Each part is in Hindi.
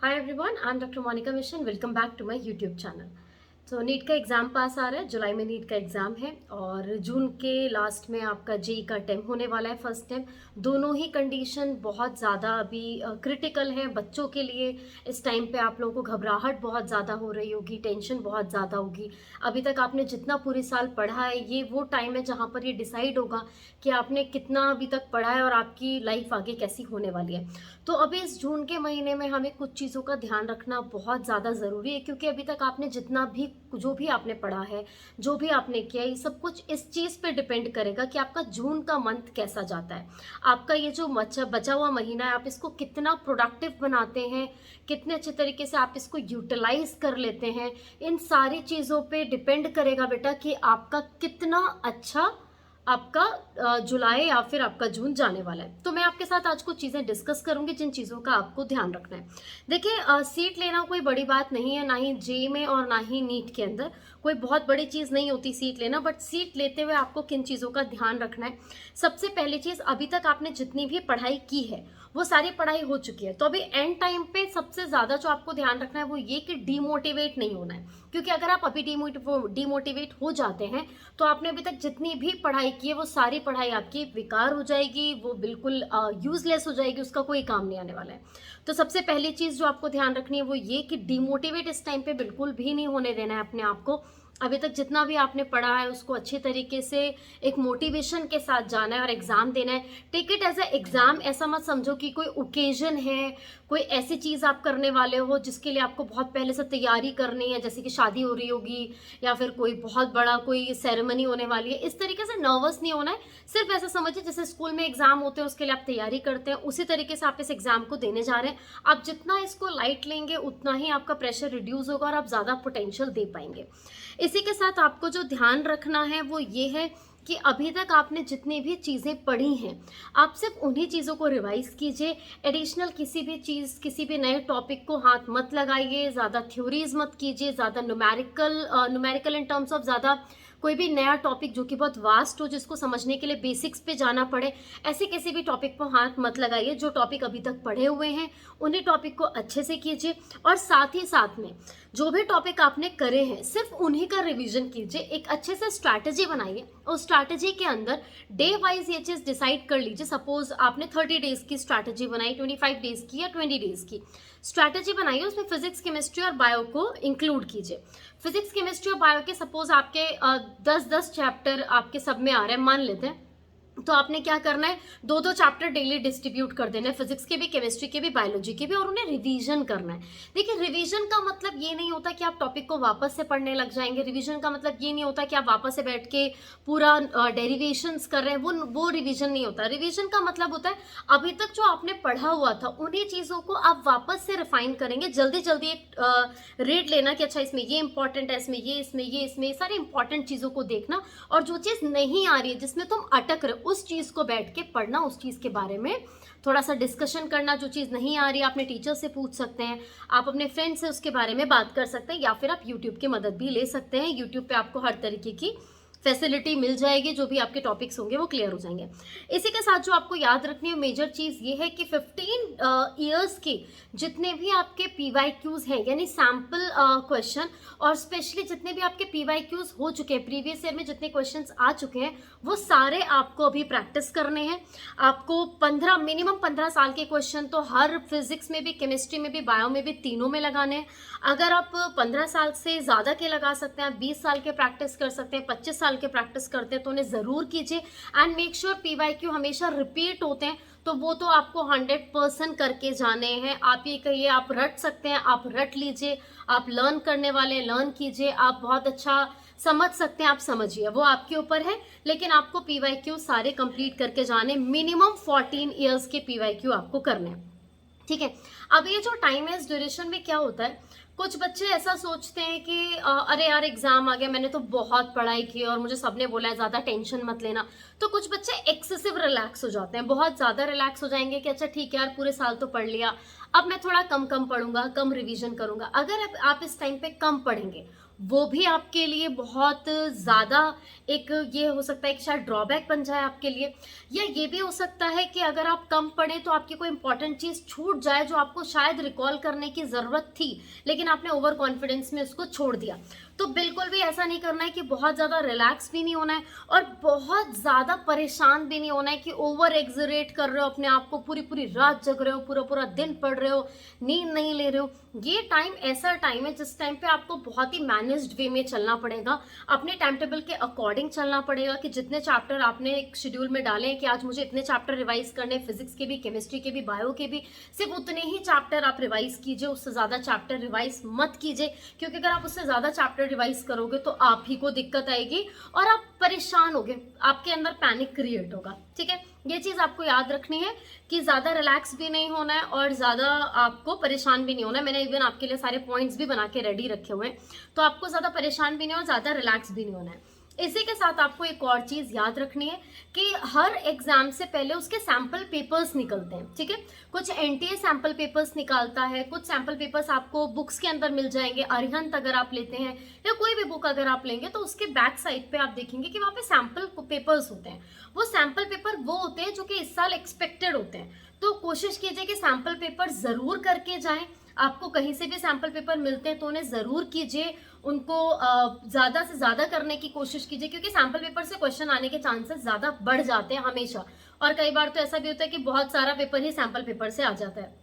Hi everyone, I am doctor Monika मिशन। Welcome back to my YouTube channel. तो नीट का एग्ज़ाम पास आ रहा है। जुलाई में नीट का एग्ज़ाम है और जून के लास्ट में आपका जेई का अटेम्प्ट होने वाला है, फर्स्ट टाइम। दोनों ही कंडीशन बहुत ज़्यादा अभी क्रिटिकल है बच्चों के लिए। इस टाइम पे आप लोगों को घबराहट बहुत ज़्यादा हो रही होगी, टेंशन बहुत ज़्यादा होगी। अभी तक आपने जितना पूरे साल पढ़ा है, ये वो टाइम है जहाँ पर ये डिसाइड होगा कि आपने कितना अभी तक पढ़ा है और आपकी लाइफ आगे कैसी होने वाली है। तो अभी इस जून के महीने में हमें कुछ चीज़ों का ध्यान रखना बहुत ज़्यादा ज़रूरी है, क्योंकि अभी तक आपने जितना भी जो भी आपने पढ़ा है, जो भी आपने किया, ये सब कुछ इस चीज़ पे डिपेंड करेगा कि आपका जून का मंथ कैसा जाता है। आपका ये जो बचा हुआ महीना है, आप इसको कितना प्रोडक्टिव बनाते हैं, कितने अच्छे तरीके से आप इसको यूटिलाइज कर लेते हैं। इन सारी चीज़ों पे डिपेंड करेगा बेटा कि आपका कितना अच्छा आपका जुलाई या फिर आपका जून जाने वाला है। तो मैं आपके साथ आज कुछ चीज़ें डिस्कस करूंगी जिन चीज़ों का आपको ध्यान रखना है। देखिए, सीट लेना कोई बड़ी बात नहीं है, ना ही जेई में और ना ही नीट के अंदर कोई बहुत बड़ी चीज़ नहीं होती सीट लेना। बट सीट लेते हुए आपको किन चीज़ों का ध्यान रखना है। सबसे पहली चीज़, अभी तक आपने जितनी भी पढ़ाई की है वो सारी पढ़ाई हो चुकी है। तो अभी एंड टाइम पे सबसे ज़्यादा जो आपको ध्यान रखना है वो ये कि डीमोटिवेट नहीं होना है। क्योंकि अगर आप अभी डीमोटिवेट हो जाते हैं तो आपने अभी तक जितनी भी पढ़ाई की है वो सारी पढ़ाई आपकी बेकार हो जाएगी, वो बिल्कुल यूजलेस हो जाएगी, उसका कोई काम नहीं आने वाला है। तो सबसे पहली चीज़ जो आपको ध्यान रखनी है वो ये कि डीमोटिवेट इस टाइम पे बिल्कुल भी नहीं होने देना है अपने आप को। अभी तक जितना भी आपने पढ़ा है उसको अच्छे तरीके से एक मोटिवेशन के साथ जाना है और एग्ज़ाम देना है। Take it as a exam. ऐसा मत समझो कि कोई ओकेजन है, कोई ऐसी चीज़ आप करने वाले हो जिसके लिए आपको बहुत पहले से तैयारी करनी है, जैसे कि शादी हो रही होगी या फिर कोई बहुत बड़ा कोई सेरेमनी होने वाली है। इस तरीके से नर्वस नहीं होना है। सिर्फ ऐसा समझिए जैसे स्कूल में एग्जाम होते हैं उसके लिए आप तैयारी करते हैं, उसी तरीके से आप इस एग्जाम को देने जा रहे हैं। आप जितना इसको लाइट लेंगे उतना ही आपका प्रेशर रिड्यूस होगा और आप ज़्यादा पोटेंशियल दे पाएंगे। इसी के साथ आपको जो ध्यान रखना है वो ये है कि अभी तक आपने जितनी भी चीज़ें पढ़ी हैं, आप सिर्फ उन्हीं चीज़ों को रिवाइज कीजिए। एडिशनल किसी भी चीज़, किसी भी नए टॉपिक को हाथ मत लगाइए, ज़्यादा थ्योरीज मत कीजिए, ज़्यादा न्यूमेरिकल इन टर्म्स ऑफ ज़्यादा कोई भी नया टॉपिक जो कि बहुत वास्ट हो, जिसको समझने के लिए बेसिक्स पे जाना पड़े, ऐसे किसी भी टॉपिक पर हाथ मत लगाइए। जो टॉपिक अभी तक पढ़े हुए हैं उन्हीं टॉपिक को अच्छे से कीजिए और साथ ही साथ में जो भी टॉपिक आपने करे हैं सिर्फ उन्हीं का रिवीजन कीजिए। एक अच्छे से स्ट्रैटेजी बनाइए और स्ट्रैटेजी के अंदर डे वाइज ये चीज़ डिसाइड कर लीजिए। सपोज आपने 30 डेज की स्ट्रैटेजी बनाई, 25 डेज की या 20 डेज की स्ट्रैटेजी बनाइए। उसमें फिजिक्स, केमिस्ट्री और बायो को इंक्लूड कीजिए। फिजिक्स, केमिस्ट्री और बायो के सपोज आपके 10-10 चैप्टर आपके सब में आ रहे हैं मान लेते हैं, तो आपने क्या करना है, 2-2 चैप्टर डेली डिस्ट्रीब्यूट कर देना है, फिजिक्स के भी, केमिस्ट्री के भी, बायोलॉजी के भी, और उन्हें रिवीजन करना है। देखिए, रिवीजन का मतलब ये नहीं होता कि आप टॉपिक को वापस से पढ़ने लग जाएंगे। रिवीजन का मतलब ये नहीं होता कि आप वापस से बैठ के पूरा डेरिवेशंस कर रहे हैं, वो रिवीजन नहीं होता। रिवीजन का मतलब होता है अभी तक जो आपने पढ़ा हुआ था उन्हीं चीज़ों को आप वापस से रिफाइन करेंगे। जल्दी जल्दी एक रीड लेना कि अच्छा इसमें ये इंपॉर्टेंट है, इसमें सारी इंपॉर्टेंट चीज़ों को देखना, और जो चीज़ नहीं आ रही है, जिसमें तुम अटक रहे, उस चीज़ को बैठ के पढ़ना, उस चीज़ के बारे में थोड़ा सा डिस्कशन करना। जो चीज़ नहीं आ रही है अपने टीचर से पूछ सकते हैं, आप अपने फ्रेंड से उसके बारे में बात कर सकते हैं, या फिर आप यूट्यूब की मदद भी ले सकते हैं। यूट्यूब पे आपको हर तरीके की फैसिलिटी मिल जाएगी, जो भी आपके टॉपिक्स होंगे वो क्लियर हो जाएंगे। इसी के साथ जो आपको याद रखनी है मेजर चीज़ ये है कि 15 ईयर्स के जितने भी आपके PYQs हैं, यानी सैम्पल क्वेश्चन, और स्पेशली जितने भी आपके PYQs हो चुके हैं, प्रीवियस ईयर में जितने क्वेश्चंस आ चुके हैं, वो सारे आपको अभी प्रैक्टिस करने हैं। आपको मिनिमम 15 साल के क्वेश्चन तो हर फिजिक्स में भी, केमिस्ट्री में भी, बायो में भी, तीनों में लगाने हैं। अगर आप 15 साल से ज़्यादा के लगा सकते हैं, आप 20 साल के प्रैक्टिस कर सकते हैं, 25 साल के प्रैक्टिस करते हैं, तो उन्हें ज़रूर कीजिए। एंड मेक श्योर PYQ हमेशा रिपीट होते हैं, तो वो तो आपको 100% करके जाने हैं। आप ये कहिए आप रट सकते हैं, आप रट लीजिए। आप लर्न करने वाले लर्न कीजिए, आप बहुत अच्छा समझ सकते हैं, आप समझिए, वो आपके ऊपर है। लेकिन आपको PYQ सारे कंप्लीट करके जाने, मिनिमम 14 ईयर्स के PYQ आपको करने हैं, ठीक है। अब ये जो टाइम है, इस ड्यूरेशन में क्या होता है, कुछ बच्चे ऐसा सोचते हैं कि अरे यार एग्जाम आ गया, मैंने तो बहुत पढ़ाई की और मुझे सबने बोला है ज़्यादा टेंशन मत लेना। तो कुछ बच्चे एक्सेसिव रिलैक्स हो जाते हैं, बहुत ज़्यादा रिलैक्स हो जाएंगे कि अच्छा ठीक है यार, पूरे साल तो पढ़ लिया, अब मैं थोड़ा कम कम पढ़ूंगा, कम रिवीजन करूंगा। अगर आप इस टाइम पे कम पढ़ेंगे वो भी आपके लिए बहुत ज़्यादा एक ये हो सकता है कि शायद ड्रॉबैक बन जाए आपके लिए। या ये भी हो सकता है कि अगर आप कम पढ़ें तो आपकी कोई इंपॉर्टेंट चीज़ छूट जाए जो आपको शायद रिकॉल करने की ज़रूरत थी, लेकिन आपने ओवर कॉन्फिडेंस में उसको छोड़ दिया। तो बिल्कुल भी ऐसा नहीं करना है कि बहुत ज़्यादा रिलैक्स भी नहीं होना है और बहुत ज़्यादा परेशान भी नहीं होना है कि ओवर एक्सरेट कर रहे हो अपने आप को, पूरी पूरी रात जग रहे हो, पूरा पूरा दिन पढ़ रहे हो, नींद नहीं ले रहे हो। ये टाइम ऐसा टाइम है जिस टाइम पे आपको बहुत ही मैनेज्ड वे में चलना पड़ेगा, अपने टाइम टेबल के अकॉर्डिंग चलना पड़ेगा कि जितने चैप्टर आपने एक शेड्यूल में डाले हैं कि आज मुझे इतने चैप्टर रिवाइज करने, फिजिक्स के भी, केमिस्ट्री के भी, बायो के भी, सिर्फ उतने ही चैप्टर आप रिवाइज कीजिए, उससे ज़्यादा चैप्टर रिवाइज मत कीजिए, क्योंकि अगर आप उससे ज़्यादा चैप्टर रिवाइज करोगे तो आप ही को दिक्कत आएगी और आप परेशान होगे, आपके अंदर पैनिक क्रिएट होगा। ठीक है, ये चीज़ आपको याद रखनी है कि ज़्यादा रिलैक्स भी नहीं होना है और ज़्यादा आपको परेशान भी नहीं होना है। मैंने इवन आपके लिए सारे पॉइंट्स भी बना के रेडी रखे हुए हैं, तो आपको ज़्यादा परेशान भी नहीं हो, ज़्यादा रिलैक्स भी नहीं होना है। इसी के साथ आपको एक और चीज़ याद रखनी है कि हर एग्जाम से पहले उसके सैम्पल पेपर्स निकलते हैं। ठीक है, कुछ एनटीए सैम्पल पेपर्स निकालता है, कुछ सैम्पल पेपर्स आपको बुक्स के अंदर मिल जाएंगे। अरिहंत अगर आप लेते हैं या कोई भी बुक अगर आप लेंगे तो उसके बैक साइड पे आप देखेंगे कि वहाँ पे सैम्पल पेपर्स होते हैं। वो सैम्पल पेपर वो होते हैं जो कि इस साल एक्सपेक्टेड होते हैं, तो कोशिश कीजिए कि सैम्पल पेपर ज़रूर करके जाएं। आपको कहीं से भी सैम्पल पेपर मिलते हैं तो उन्हें ज़रूर कीजिए, उनको ज़्यादा से ज़्यादा करने की कोशिश कीजिए, क्योंकि सैम्पल पेपर से क्वेश्चन आने के चांसेस ज़्यादा बढ़ जाते हैं हमेशा। और कई बार तो ऐसा भी होता है कि बहुत सारा पेपर ही सैम्पल पेपर से आ जाता है।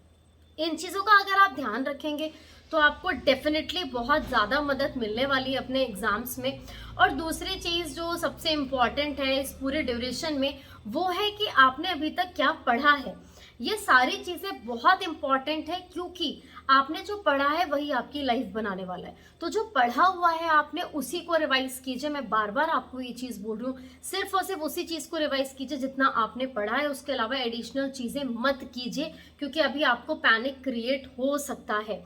इन चीज़ों का अगर आप ध्यान रखेंगे तो आपको डेफिनेटली बहुत ज़्यादा मदद मिलने वाली है अपने एग्ज़ाम्स में। और दूसरी चीज़ जो सबसे इम्पॉर्टेंट है इस पूरे ड्यूरेशन में, वो है कि आपने अभी तक क्या पढ़ा है। ये सारी चीज़ें बहुत इम्पॉर्टेंट है, क्योंकि आपने जो पढ़ा है वही आपकी लाइफ बनाने वाला है। तो जो पढ़ा हुआ है आपने उसी को रिवाइज कीजिए। मैं बार बार आपको ये चीज़ बोल रही हूँ, सिर्फ और सिर्फ उसी चीज़ को रिवाइज कीजिए जितना आपने पढ़ा है, उसके अलावा एडिशनल चीज़ें मत कीजिए, क्योंकि अभी आपको पैनिक क्रिएट हो सकता है।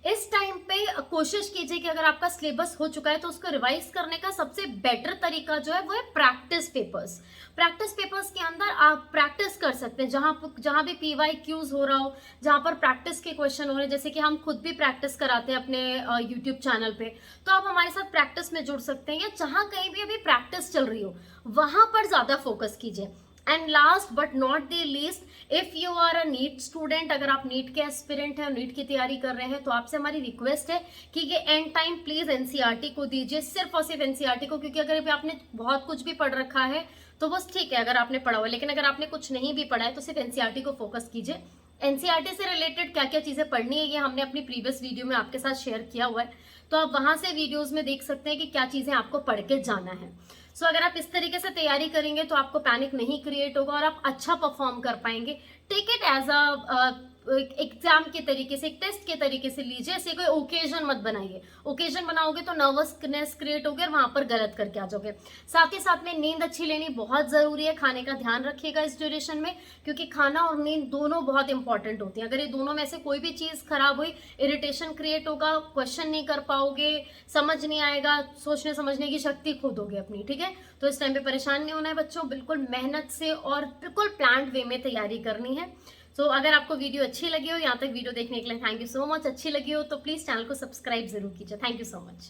इस टाइम पे कोशिश कीजिए कि अगर आपका सिलेबस हो चुका है तो उसको रिवाइज करने का सबसे बेटर तरीका जो है वो है प्रैक्टिस पेपर्स। प्रैक्टिस पेपर्स के अंदर आप प्रैक्टिस कर सकते हैं, जहां भी PYQs हो रहा हो, जहां पर प्रैक्टिस के क्वेश्चन हो रहे हैं, जैसे कि हम खुद भी प्रैक्टिस कराते हैं अपने यूट्यूब चैनल पे, तो आप हमारे साथ प्रैक्टिस में जुड़ सकते हैं। या जहां कहीं भी अभी प्रैक्टिस चल रही हो वहां पर ज्यादा फोकस कीजिए। And last but not the least, if you are a NEET student, अगर आप नीट के एस्पिरेंट हैं, नीट की तैयारी कर रहे हैं, तो आपसे हमारी रिक्वेस्ट है कि ये एंड टाइम प्लीज एनसीईआरटी को दीजिए, सिर्फ और सिर्फ एनसीईआरटी को। क्योंकि अगर अभी आपने बहुत कुछ भी पढ़ रखा है तो बस ठीक है अगर आपने पढ़ा हुआ, लेकिन अगर आपने कुछ नहीं भी पढ़ा है तो सिर्फ एनसीईआरटी को फोकस कीजिए। एनसीईआरटी से रिलेटेड क्या क्या चीजें पढ़नी है ये हमने अपनी प्रीवियस वीडियो में आपके साथ शेयर किया हुआ है, तो आप वहां से वीडियोस में देख सकते हैं कि क्या चीजें आपको पढ़ के जाना है। सो अगर आप इस तरीके से तैयारी करेंगे तो आपको पैनिक नहीं क्रिएट होगा और आप अच्छा परफॉर्म कर पाएंगे। Take it as a exam के तरीके से, एक टेस्ट के तरीके से लीजिए, ऐसे कोई ओकेजन मत बनाइए। ओकेजन बनाओगे तो नर्वसनेस क्रिएट होगी और वहां पर गलत करके आ जाओगे। साथ ही साथ में नींद अच्छी लेनी बहुत जरूरी है, खाने का ध्यान रखिएगा इस ड्यूरेशन में, क्योंकि खाना और नींद दोनों बहुत इंपॉर्टेंट होती है। अगर ये दोनों में से कोई भी चीज खराब हुई, इरिटेशन क्रिएट होगा, क्वेश्चन नहीं कर पाओगे, समझ नहीं आएगा, सोचने समझने की शक्ति खो दोगे अपनी। ठीक है, तो इस टाइम पे परेशान नहीं होना है बच्चों, बिल्कुल मेहनत से और बिल्कुल प्लान्ड वे में तैयारी करनी है। तो अगर आपको वीडियो अच्छी लगी हो, यहाँ तक वीडियो देखने के लिए थैंक यू सो मच। अच्छी लगी हो तो प्लीज चैनल को सब्सक्राइब जरूर कीजिए। Thank you so much.